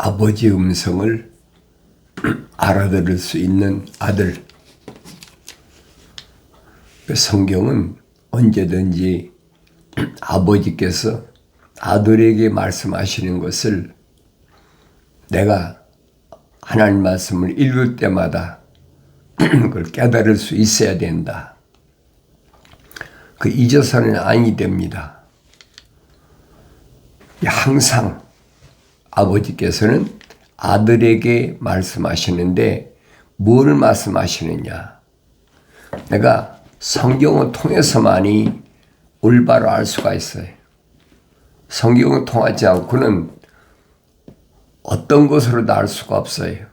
아버지의 음성을 알아들을 수 있는 아들. 성경은 언제든지 아버지께서 아들에게 말씀하시는 것을 내가 하나님 말씀을 읽을 때마다 그걸 깨달을 수 있어야 된다. 잊어서는 아니 됩니다. 항상 아버지께서는 아들에게 말씀하시는데 뭘 말씀하시느냐? 내가 성경을 통해서만이 올바로 알 수가 있어요. 성경을 통하지 않고는 어떤 것으로도 알 수가 없어요.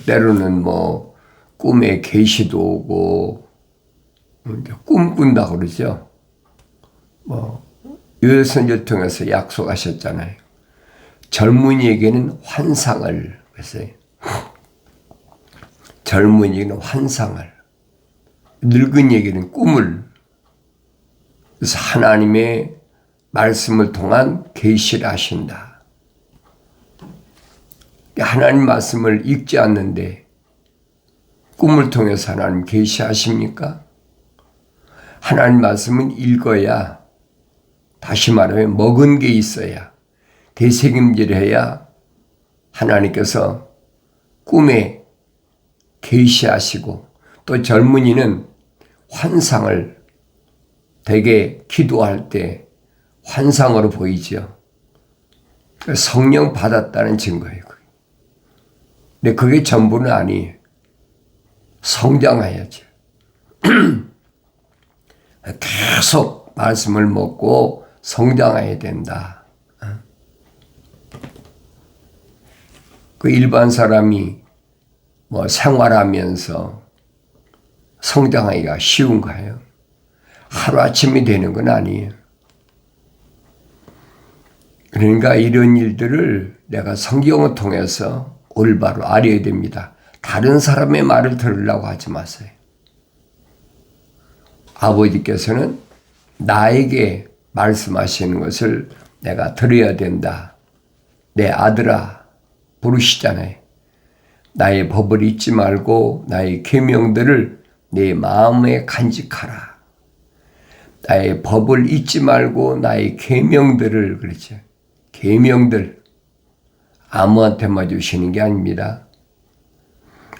때로는 꿈에 계시도 오고 꿈꾼다 그러죠. 유해선지를 통해서 약속하셨잖아요. 젊은이에게는 환상을 했어요. 젊은이에게는 환상을, 늙은이에게는 꿈을. 그래서 하나님의 말씀을 통한 계시를 하신다. 하나님 말씀을 읽지 않는데 꿈을 통해서 하나님 계시하십니까? 하나님 말씀은 읽어야, 다시 말하면 먹은 게 있어야, 되새김질을 해야 하나님께서 꿈에 계시하시고, 또 젊은이는 환상을 되게 기도할 때 환상으로 보이죠. 성령 받았다는 증거예요. 근데 그게 전부는 아니에요. 성장해야죠. 계속 말씀을 먹고 성장해야 된다. 일반 사람이 생활하면서 성장하기가 쉬운가요? 하루아침이 되는 건 아니에요. 그러니까 이런 일들을 내가 성경을 통해서 올바로 알아야 됩니다. 다른 사람의 말을 들으려고 하지 마세요. 아버지께서는 나에게 말씀하시는 것을 내가 들어야 된다. 내 아들아 부르시잖아요. 나의 법을 잊지 말고 나의 계명들을 내 마음에 간직하라. 나의 법을 잊지 말고 나의 계명들을, 그렇죠. 계명들 아무한테만 주시는 게 아닙니다.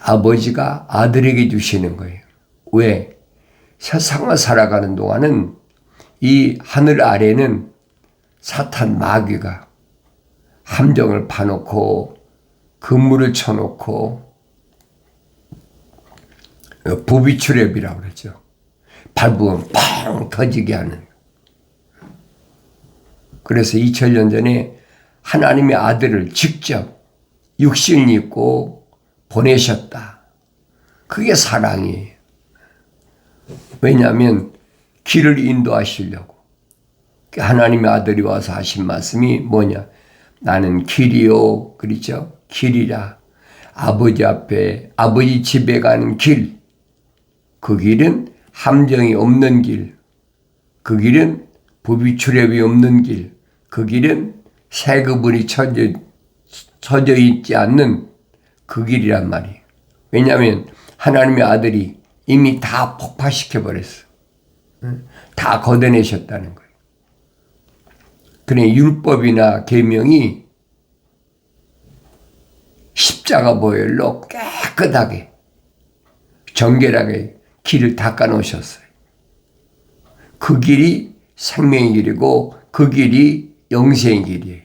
아버지가 아들에게 주시는 거예요. 왜? 세상을 살아가는 동안은 이 하늘 아래는 사탄 마귀가 함정을 파놓고 그물을 쳐놓고 부비출랩이라고 그러죠. 밟으면 팡 터지게 하는. 그래서 2000년 전에 하나님의 아들을 직접 육신을 입고 보내셨다. 그게 사랑이에요. 왜냐하면 길을 인도하시려고. 하나님의 아들이 와서 하신 말씀이 뭐냐? 나는 길이요, 그렇죠? 길이라. 아버지 앞에, 아버지 집에 가는 길. 그 길은 함정이 없는 길. 그 길은 부비출랩이 없는 길. 그 길은 새그분이 쳐져 있지 않는 그 길이란 말이에요. 왜냐하면 하나님의 아들이 이미 다 폭파시켜버렸어. 다 걷어내셨다는 거예요. 그러니 율법이나 계명이 십자가 보혈로 깨끗하게 정결하게 길을 닦아 놓으셨어요. 그 길이 생명의 길이고 그 길이 영생의 길이에요.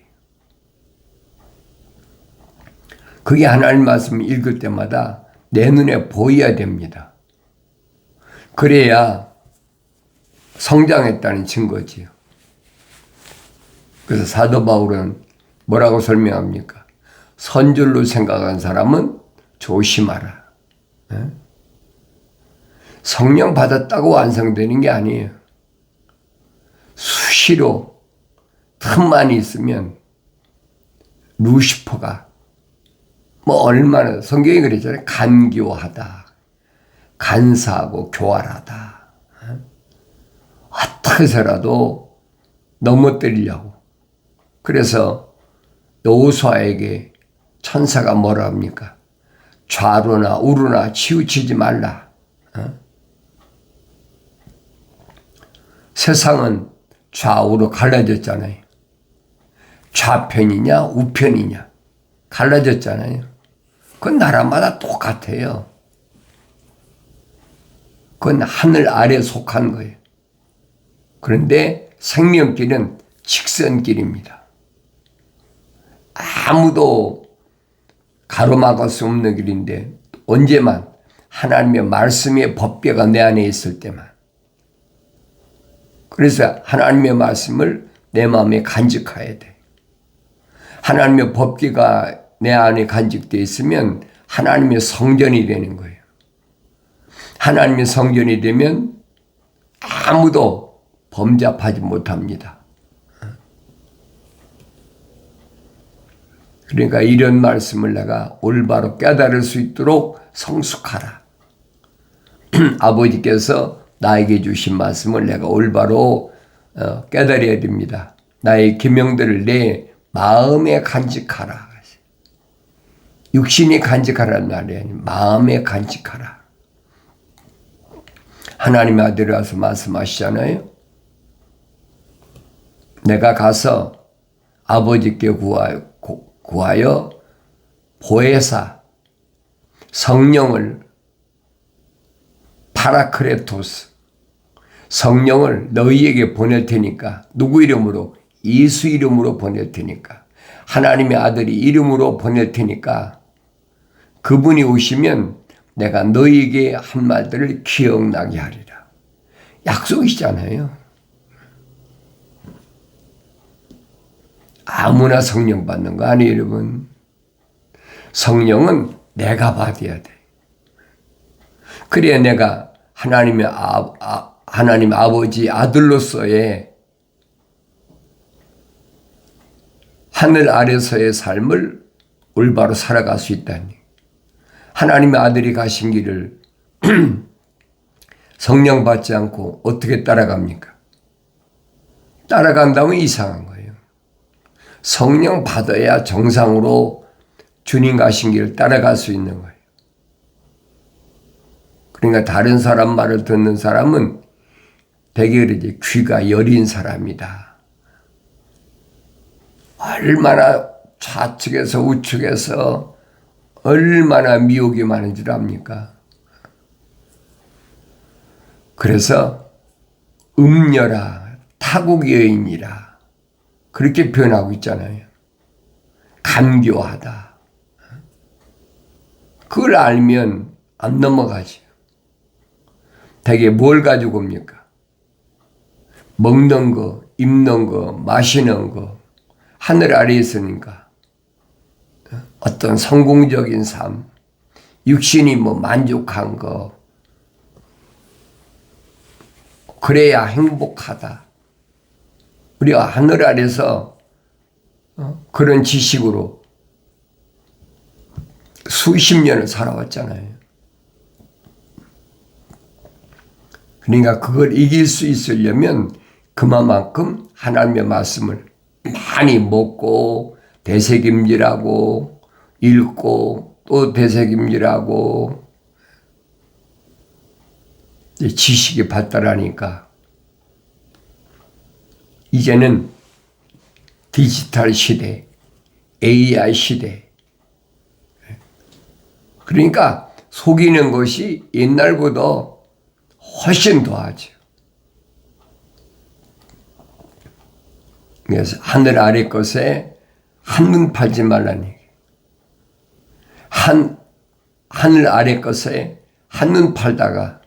그게 하나님 말씀을 읽을 때마다 내 눈에 보여야 됩니다. 그래야 성장했다는 증거지요. 그래서 사도 바울은 뭐라고 설명합니까? 선줄로 생각한 사람은 조심하라. 성령 받았다고 완성되는 게 아니에요. 수시로 틈만 있으면 루시퍼가 얼마나, 성경이 그랬잖아요. 간교하다, 간사하고 교활하다. 어떻게 해서라도 넘어뜨리려고. 그래서 여호수아에게 천사가 뭐라 합니까? 좌로나 우로나 치우치지 말라. 세상은 좌우로 갈라졌잖아요. 좌편이냐 우편이냐 갈라졌잖아요. 그건 나라마다 똑같아요. 그건 하늘 아래 속한 거예요. 그런데 생명길은 직선길입니다. 아무도 가로막을 수 없는 길인데 언제만 하나님의 말씀의 법궤가 내 안에 있을 때만. 그래서 하나님의 말씀을 내 마음에 간직해야 돼. 하나님의 법궤가 내 안에 간직되어 있으면 하나님의 성전이 되는 거예요. 하나님의 성전이 되면 아무도 범잡하지 못합니다. 그러니까 이런 말씀을 내가 올바로 깨달을 수 있도록 성숙하라. 아버지께서 나에게 주신 말씀을 내가 올바로 깨달아야 됩니다. 나의 계명들을 내 마음에 간직하라. 육신이 간직하라는 말이 아니라 마음에 간직하라. 하나님의 아들이 와서 말씀하시잖아요. 내가 가서 아버지께 구하여 보혜사 성령을 파라크레토스 성령을 너희에게 보낼 테니까. 누구 이름으로? 예수 이름으로 보낼 테니까. 하나님의 아들이 이름으로 보낼 테니까 그분이 오시면 내가 너희에게 한 말들을 기억나게 하리라. 약속이잖아요. 아무나 성령 받는 거 아니에요, 여러분. 성령은 내가 받아야 돼. 그래야 내가 하나님 아버지 아들로서의 하늘 아래서의 삶을 올바로 살아갈 수 있다니. 하나님의 아들이 가신 길을 성령 받지 않고 어떻게 따라갑니까? 따라간다면 이상한 거예요. 성령 받아야 정상으로 주님 가신 길을 따라갈 수 있는 거예요. 그러니까 다른 사람 말을 듣는 사람은 대개 그러지, 귀가 여린 사람이다. 얼마나 좌측에서 우측에서 얼마나 미혹이 많은 줄 압니까? 그래서 음녀라 타국 여인이라 그렇게 표현하고 있잖아요. 간교하다. 그걸 알면 안 넘어가죠. 대개 뭘 가지고 옵니까? 먹는 거, 입는 거, 마시는 거, 하늘 아래에 있으니까 어떤 성공적인 삶, 육신이 만족한 거, 그래야 행복하다. 우리가 하늘 아래서 그런 지식으로 수십 년을 살아왔잖아요. 그러니까 그걸 이길 수 있으려면 그만큼 하나님의 말씀을 많이 먹고 되새김질하고 읽고 또 되새김질하고 지식이 발달하니까 이제는 디지털 시대, AI 시대. 그러니까 속이는 것이 옛날보다 훨씬 더하죠. 그래서 하늘 아래 것에 한눈 팔지 말라는 얘기예요. 하늘 아래 것에 한눈 팔다가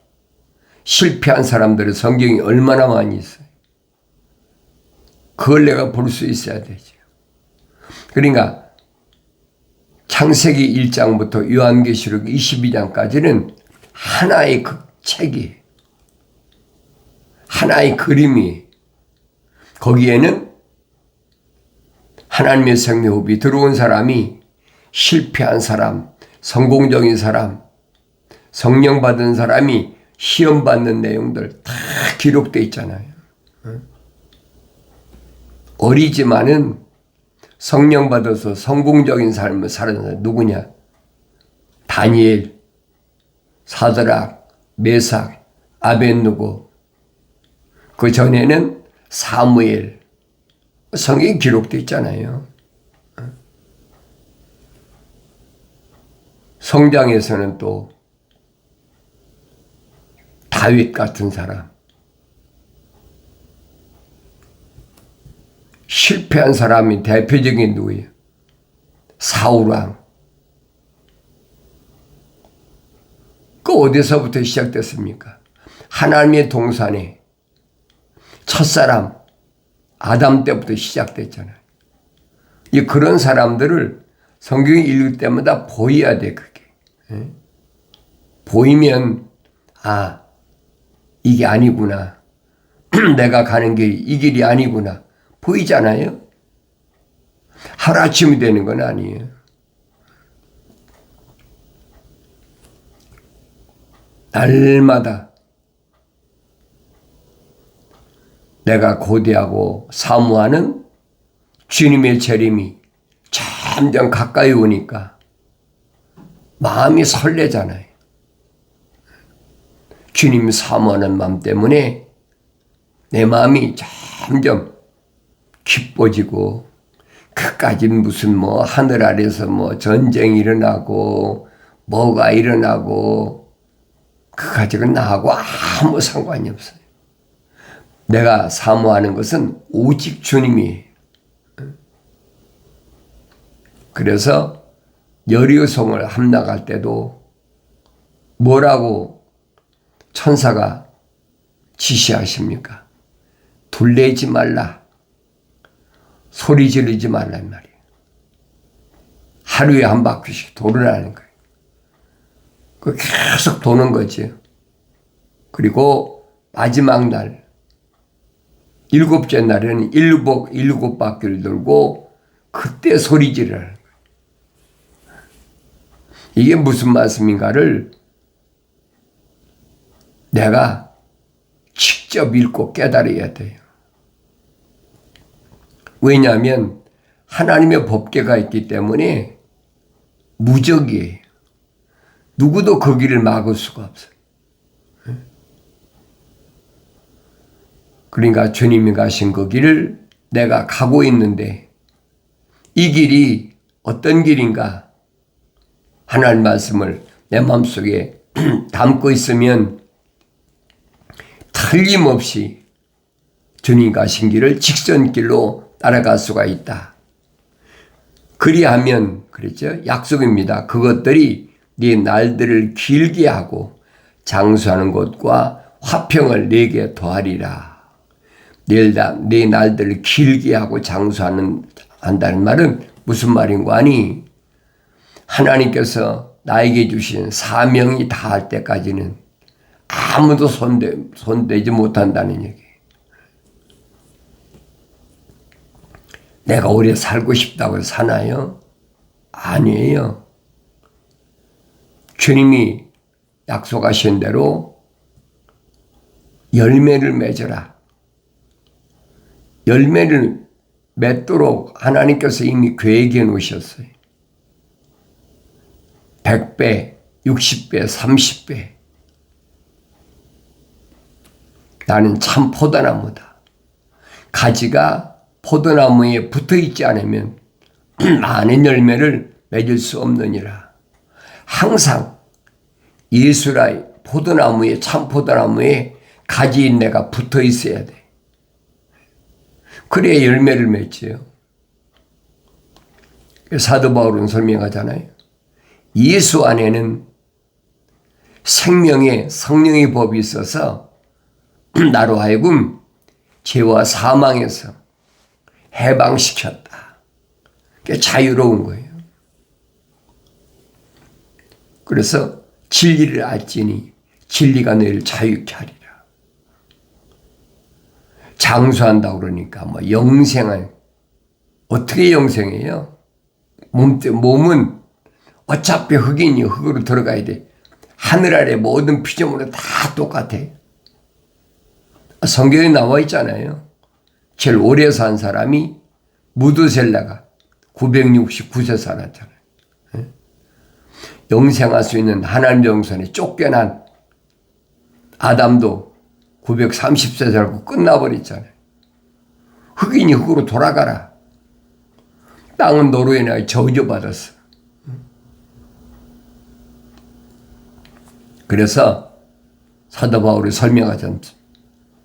실패한 사람들의 성경이 얼마나 많이 있어요. 그걸 내가 볼 수 있어야 되죠. 그러니까 창세기 1장부터 요한계시록 22장까지는 하나의 책이에요. 하나의 그림이. 거기에는 하나님의 생명호흡이 들어온 사람이 실패한 사람, 성공적인 사람, 성령 받은 사람이 시험 받는 내용들 다 기록되어 있잖아요. 어리지만은 성령 받아서 성공적인 삶을 사는 사람 누구냐? 다니엘, 사드락, 메삭, 아벳느고. 그 전에는 사무엘. 성경에 기록되어 있잖아요. 성장에서는 또 다윗 같은 사람. 실패한 사람이 대표적인 누구예요? 사울왕. 그 어디서부터 시작됐습니까? 하나님의 동산에 첫사람 아담 때부터 시작됐잖아요. 그런 사람들을 성경이 읽을 때마다 보여야 돼, 그게. 보이면, 아, 이게 아니구나. 내가 가는 게 이 길이 아니구나. 보이잖아요? 하루아침이 되는 건 아니에요. 날마다 내가 고대하고 사모하는 주님의 재림이 점점 가까이 오니까 마음이 설레잖아요. 주님 사모하는 마음 때문에 내 마음이 점점 기뻐지고, 그까지 무슨 하늘 아래서 전쟁이 일어나고 뭐가 일어나고 그까지는 나하고 아무 상관이 없어요. 내가 사모하는 것은 오직 주님이에요. 그래서 여리고성을 함락할 때도 뭐라고 천사가 지시하십니까? 둘레지 말라. 소리 지르지 말란 말이에요. 하루에 한 바퀴씩 돌으라는 거예요. 그 계속 도는 거죠. 그리고 마지막 날, 일곱째 날에는 일곱 바퀴를 돌고 그때 소리 지르라는 거예요. 이게 무슨 말씀인가를 내가 직접 읽고 깨달아야 돼요. 왜냐하면 하나님의 법궤가 있기 때문에 무적이에요. 누구도 그 길을 막을 수가 없어요. 그러니까 주님이 가신 그 길을 내가 가고 있는데 이 길이 어떤 길인가? 하나님 말씀을 내 마음속에 담고 있으면 틀림없이 주님 가신 길을 직선길로 따라갈 수가 있다. 그리하면, 그랬죠? 약속입니다. 그것들이 네 날들을 길게 하고 장수하는 것과 화평을 내게 더하리라. 네 날들을 길게 하고 한다는 말은 무슨 말인가 하니, 하나님께서 나에게 주신 사명이 다할 때까지는 아무도 손대지 못한다는 얘기예요. 내가 오래 살고 싶다고 해서 사나요? 아니에요. 주님이 약속하신 대로 열매를 맺어라. 열매를 맺도록 하나님께서 이미 계획해 놓으셨어요. 100배, 60배, 30배. 나는 참 포도나무다. 가지가 포도나무에 붙어 있지 않으면 많은 열매를 맺을 수 없느니라. 항상 예수라 포도나무에, 참 포도나무에 가지인 내가 붙어 있어야 돼. 그래야 열매를 맺지요. 사도 바울은 설명하잖아요. 예수 안에는 생명의 성령의 법이 있어서 나로 하여금 죄와 사망에서 해방시켰다. 그게 자유로운 거예요. 그래서 진리를 알지니 진리가 너희를 자유케 하리라. 장수한다고 그러니까 영생은 어떻게 영생해요? 몸은 어차피 흙이니 흙으로 들어가야 돼. 하늘 아래 모든 피조물은 다 똑같아. 성경에 나와 있잖아요. 제일 오래 산 사람이 무두셀라가 969세 살았잖아요. 영생할 수 있는 하나님 정선에 쫓겨난 아담도 930세 살고 끝나버렸잖아요. 흑인이 흑으로 돌아가라. 땅은 너로 인하여 저주받았어. 그래서 사도 바울이 설명하지 않습니다.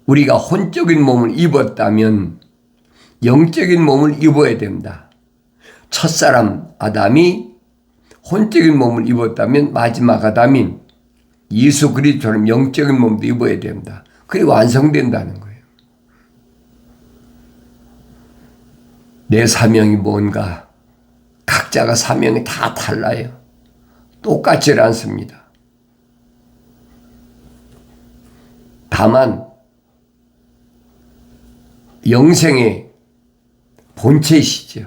우리가 혼적인 몸을 입었다면 영적인 몸을 입어야 된다. 첫사람 아담이 혼적인 몸을 입었다면 마지막 아담인 예수 그리스도처럼 영적인 몸도 입어야 된다. 그게 완성된다는 거예요. 내 사명이 뭔가 각자가 사명이 다 달라요. 똑같지 않습니다. 다만 영생의 본체이시죠.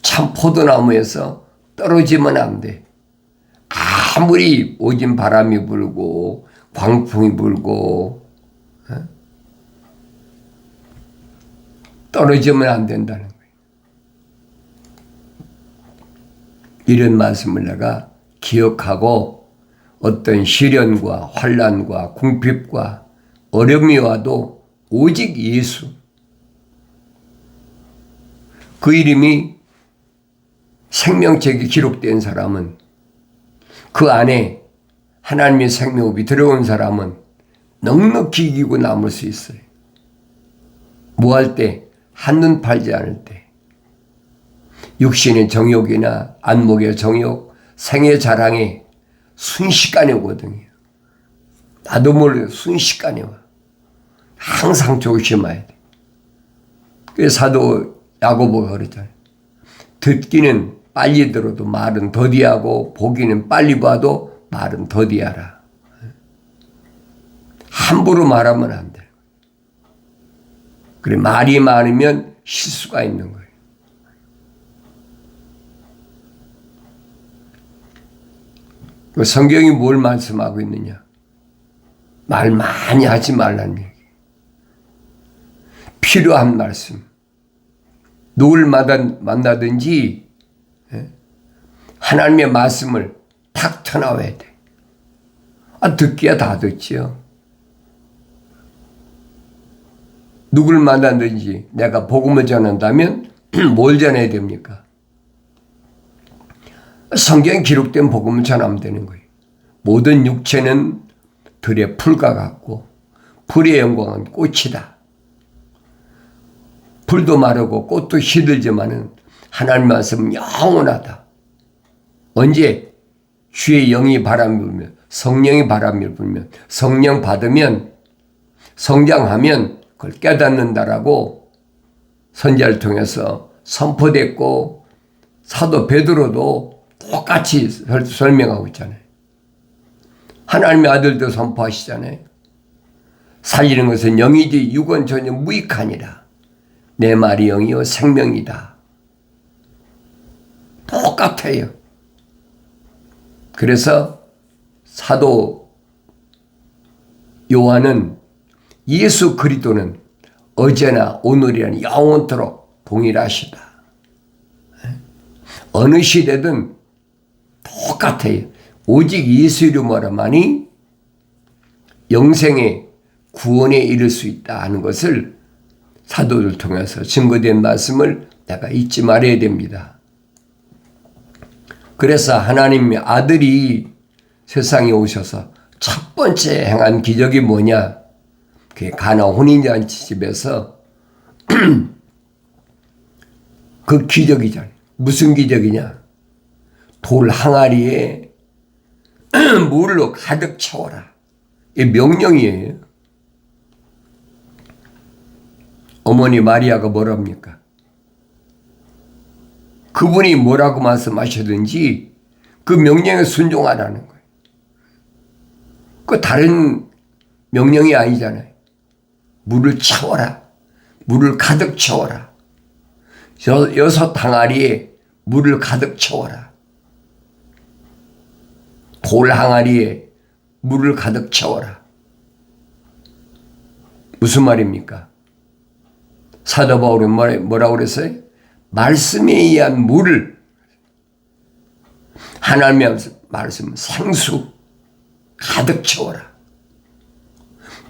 참 포도나무에서 떨어지면 안 돼. 아무리 오진 바람이 불고 광풍이 불고 떨어지면 안 된다는 거예요. 이런 말씀을 내가 기억하고 어떤 시련과 환난과 궁핍과 어려움이 와도 오직 예수, 그 이름이 생명책에 기록된 사람은, 그 안에 하나님의 생명이 들어온 사람은 넉넉히 이기고 남을 수 있어요. 뭐 할 때? 한눈 팔지 않을 때. 육신의 정욕이나 안목의 정욕, 생의 자랑이 순식간에 오거든요. 나도 모르게 순식간에 와. 항상 조심해야 돼. 그래서 사도 야고보가 그러잖아요. 듣기는 빨리 들어도 말은 더디하고 보기는 빨리 봐도 말은 더디하라. 함부로 말하면 안 돼. 그래, 말이 많으면 실수가 있는 거예요. 그 성경이 뭘 말씀하고 있느냐? 말 많이 하지 말라는 얘기. 필요한 말씀. 누굴 만나든지 하나님의 말씀을 탁 터나와야 돼. 듣기야 다 듣지요. 누굴 만나든지 내가 복음을 전한다면 뭘 전해야 됩니까? 성경에 기록된 복음을 전하면 되는 거예요. 모든 육체는 들의 풀과 같고 풀의 영광은 꽃이다. 풀도 마르고 꽃도 시들지만은 하나님 말씀은 영원하다. 언제? 주의 영이 바람이 불면, 성령이 바람이 불면, 성령 받으면, 성장하면 그걸 깨닫는다라고 선지자를 통해서 선포됐고, 사도 베드로도 똑같이 설명하고 있잖아요. 하나님의 아들도 선포하시잖아요. 살리는 것은 영이지 육은 전혀 무익하니라. 내 말이 영이요 생명이다. 똑같아요. 그래서 사도 요한은 예수 그리스도는 어제나 오늘이라는 영원토록 동일하시다. 어느 시대든 똑같아요. 오직 예수 이름으로만이 영생의 구원에 이를 수 있다 하는 것을 사도를 통해서 증거된 말씀을 내가 잊지 말아야 됩니다. 그래서 하나님의 아들이 세상에 오셔서 첫 번째 행한 기적이 뭐냐? 그게 가나 혼인잔치 집에서 그 기적이잖아요. 무슨 기적이냐? 돌 항아리에 물로 가득 채워라. 이 명령이에요. 어머니 마리아가 뭐랍니까? 그분이 뭐라고 말씀하시든지 그 명령에 순종하라는 거예요. 그 다른 명령이 아니잖아요. 물을 채워라. 물을 가득 채워라. 6 항아리에 물을 가득 채워라. 돌 항아리에 물을 가득 채워라. 무슨 말입니까? 사도 바울은 뭐라고 그랬어요? 말씀에 의한 물을, 하나님의 말씀 생수 가득 채워라.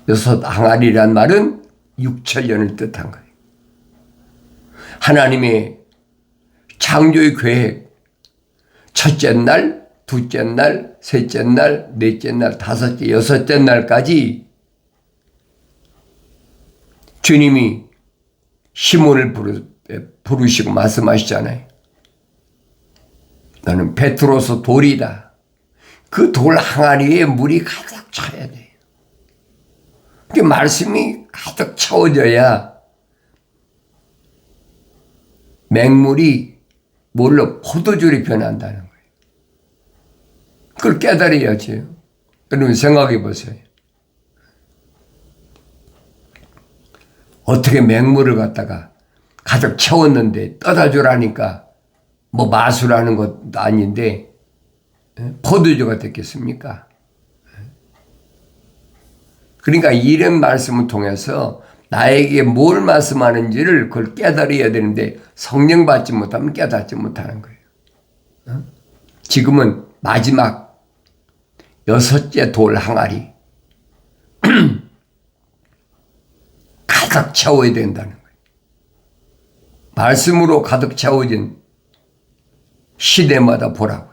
여섯 항아리란 말은 육천년을 뜻한 거예요. 하나님의 창조의 계획, 첫째 날, 둘째 날, 셋째 날, 넷째 날, 다섯째, 여섯째 날까지 주님이 시몬을 부르시고 말씀하시잖아요. 너는 베드로서 돌이다. 그 돌 항아리에 물이 가득 차야 돼요. 그 말씀이 가득 채워져야 맹물이 뭘로 포도주로 변한다는 거예요. 그걸 깨달아야지. 여러분 생각해 보세요. 어떻게 맹물을 갖다가 가득 채웠는데 떠다 주라니까 뭐 마술하는 것도 아닌데 포도주가 됐겠습니까? 그러니까 이런 말씀을 통해서 나에게 뭘 말씀하는지를 그걸 깨달아야 되는데 성령 받지 못하면 깨닫지 못하는 거예요. 지금은 마지막 여섯째 돌 항아리 가득 채워야 된다는 거예요. 말씀으로 가득 채워진 시대마다 보라고요.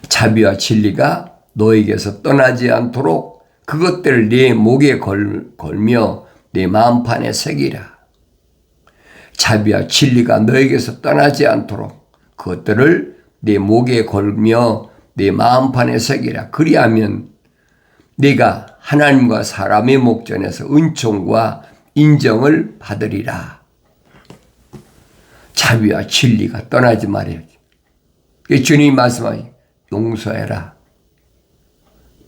자비와 진리가 너에게서 떠나지 않도록 그것들을 네 목에 걸며 네 마음판에 새기라. 자비와 진리가 너에게서 떠나지 않도록 그것들을 네 목에 걸며 네 마음판에 새기라. 그리하면 네가 하나님과 사람의 목전에서 은총과 인정을 받으리라. 자비와 진리가 떠나지 말아야지. 주님이 말씀하시 용서해라.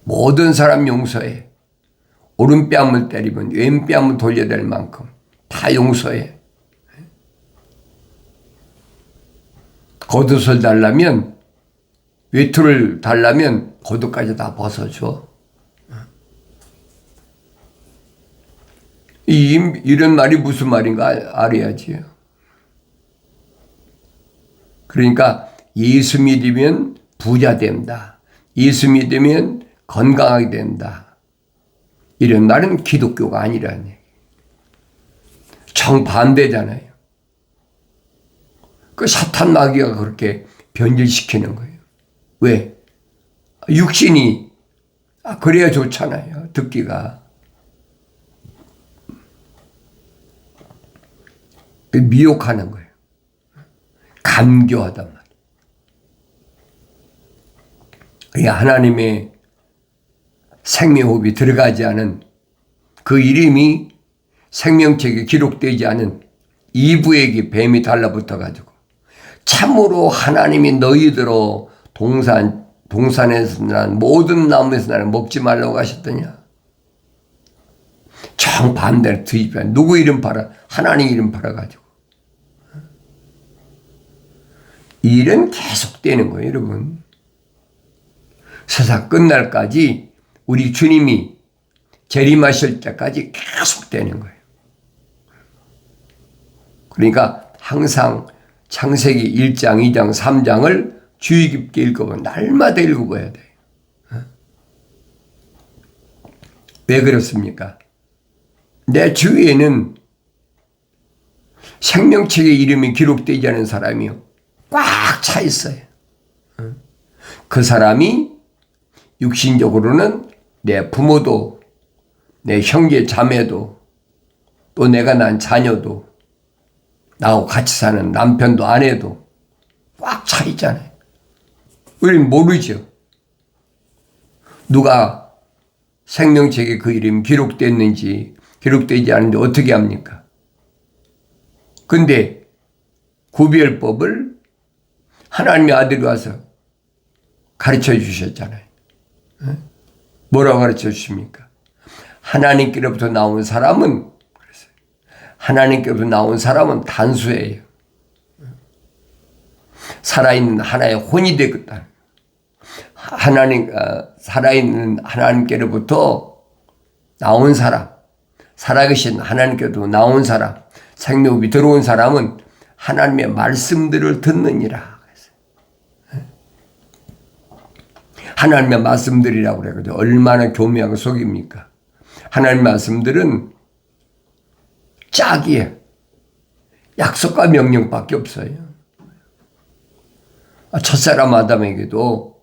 모든 사람 용서해. 오른뺨을 때리면 왼뺨을 돌려야 될 만큼 다 용서해. 겉옷을 달라면, 외투를 달라면 겉옷까지 다 벗어줘. 이런 말이 무슨 말인가 알아야지요. 그러니까 예수 믿으면 부자 된다. 예수 믿으면 건강하게 된다. 이런 말은 기독교가 아니라는 얘기. 정반대잖아요. 그 사탄 마귀가 그렇게 변질시키는 거예요. 왜? 육신이 그래야 좋잖아요. 듣기가. 미혹하는 거예요. 감교하단 말이에요. 그러니까 하나님의 생명호흡이 들어가지 않은 그 이름이 생명책에 기록되지 않은 이브에게 뱀이 달라붙어 가지고 참으로 하나님이 너희들로 동산에서 난 모든 나무에서 나는 먹지 말라고 하셨더냐. 정반대로 뒤집어 누구 이름 팔아? 하나님 이름 팔아가지고. 이 일은 계속되는 거예요, 여러분. 세상 끝날까지 우리 주님이 재림하실 때까지 계속되는 거예요. 그러니까 항상 창세기 1장, 2장, 3장을 주의 깊게 읽어보면 날마다 읽어봐야 돼요. 왜 그렇습니까? 내 주위에는 생명책의 이름이 기록되지 않은 사람이요. 꽉 차 있어요. 그 사람이 육신적으로는 내 부모도, 내 형제 자매도, 또 내가 낳은 자녀도, 나하고 같이 사는 남편도 아내도 꽉 차 있잖아요. 우리는 모르죠. 누가 생명책에 그 이름이 기록됐는지 기록되지 않은데 어떻게 합니까? 근데 구별법을 하나님의 아들이 와서 가르쳐 주셨잖아요. 뭐라고 가르쳐 주십니까? 하나님께로부터 나온 사람은, 하나님께로부터 나온 사람은 단수예요. 살아있는 하나의 혼이 되겠다. 살아있는 하나님께로부터 나온 사람, 살아계신 하나님께도 나온 사람, 생명이 들어온 사람은 하나님의 말씀들을 듣느니라. 하나님의 말씀들이라고 그래가지고 얼마나 교묘하고 속입니까? 하나님의 말씀들은 짝이에요. 약속과 명령밖에 없어요. 첫사람 아담에게도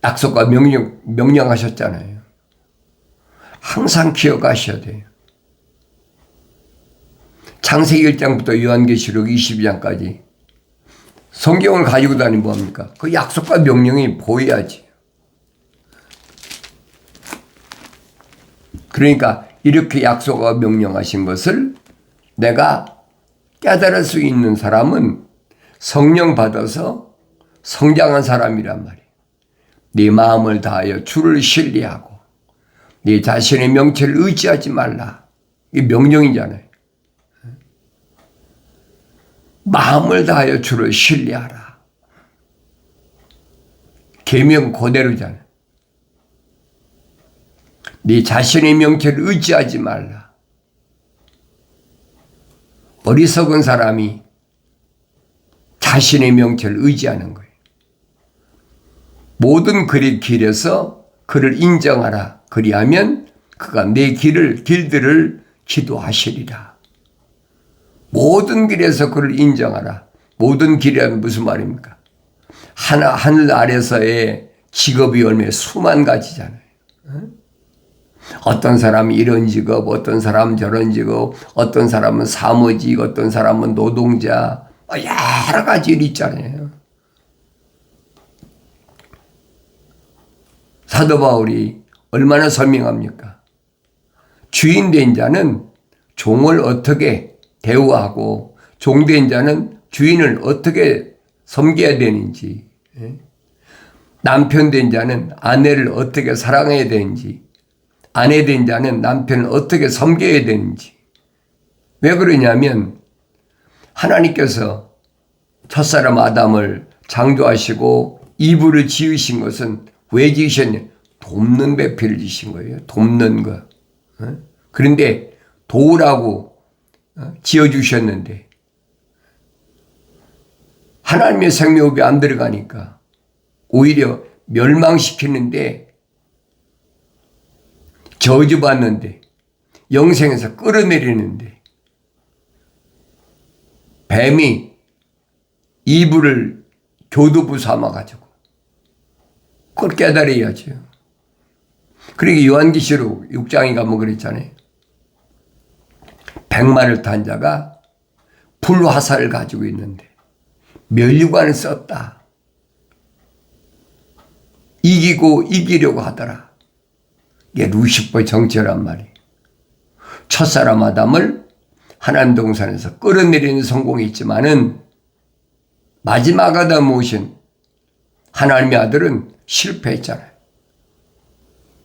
약속과 명령하셨잖아요. 항상 기억하셔야 돼요. 창세기 1장부터 요한계시록 22장까지 성경을 가지고 다니면 뭐합니까? 그 약속과 명령이 보여야지. 그러니까 이렇게 약속과 명령하신 것을 내가 깨달을 수 있는 사람은 성령 받아서 성장한 사람이란 말이에요. 네 마음을 다하여 주를 신뢰하고 네 자신의 명체를 의지하지 말라. 이게 명령이잖아요. 마음을 다하여 주를 신뢰하라. 계명 그대로잖아요. 네 자신의 명체를 의지하지 말라. 어리석은 사람이 자신의 명체를 의지하는 거예요. 모든 그의 길에서 그를 인정하라. 그리하면 그가 내 길들을 기도하시리라. 모든 길에서 그를 인정하라. 모든 길이란 무슨 말입니까? 하늘 아래서의 직업이 얼마나 수만 가지잖아요. 어떤 사람이 이런 직업, 어떤 사람은 저런 직업, 어떤 사람은 사무직, 어떤 사람은 노동자, 여러 가지 일 있잖아요. 사도 바울이 얼마나 설명합니까? 주인 된 자는 종을 어떻게 대우하고 종된 자는 주인을 어떻게 섬겨야 되는지, 남편 된 자는 아내를 어떻게 사랑해야 되는지, 아내 된 자는 남편을 어떻게 섬겨야 되는지. 왜 그러냐면 하나님께서 첫사람 아담을 창조하시고 이브를 지으신 것은 왜 지으셨냐? 돕는 배필을 지으신 거예요. 돕는 거. 그런데 도우라고 지어주셨는데 하나님의 생명호흡이 안 들어가니까 오히려 멸망시키는데 저주받는데 영생에서 끌어내리는데 뱀이 이불을 교두부 삼아가지고 그걸 깨달아야죠. 그러니까 요한계시록 6장에 가면 그랬잖아요. 백마를 탄 자가 불화살을 가지고 있는데 면류관을 썼다. 이기려고 하더라. 이게 루시퍼의 정체란 말이에요. 첫사람 아담을 하나님 동산에서 끌어내리는 성공이 있지만은 마지막 아담 오신 하나님의 아들은 실패했잖아요.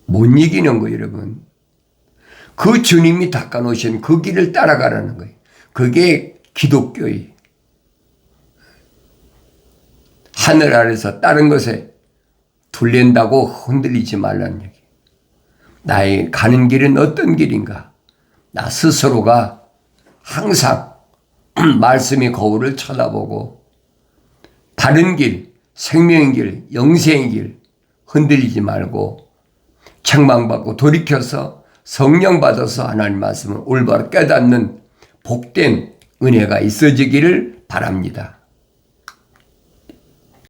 못 이기는 거예요, 여러분. 그 주님이 닦아놓으신 그 길을 따라가라는 거예요. 그게 기독교예요. 하늘 아래서 다른 것에 둘린다고 흔들리지 말라는 얘기. 나의 가는 길은 어떤 길인가? 나 스스로가 항상 말씀의 거울을 쳐다보고 바른 길, 생명의 길, 영생의 길 흔들리지 말고 책망받고 돌이켜서 성령 받아서 하나님 말씀을 올바로 깨닫는 복된 은혜가 있어지기를 바랍니다.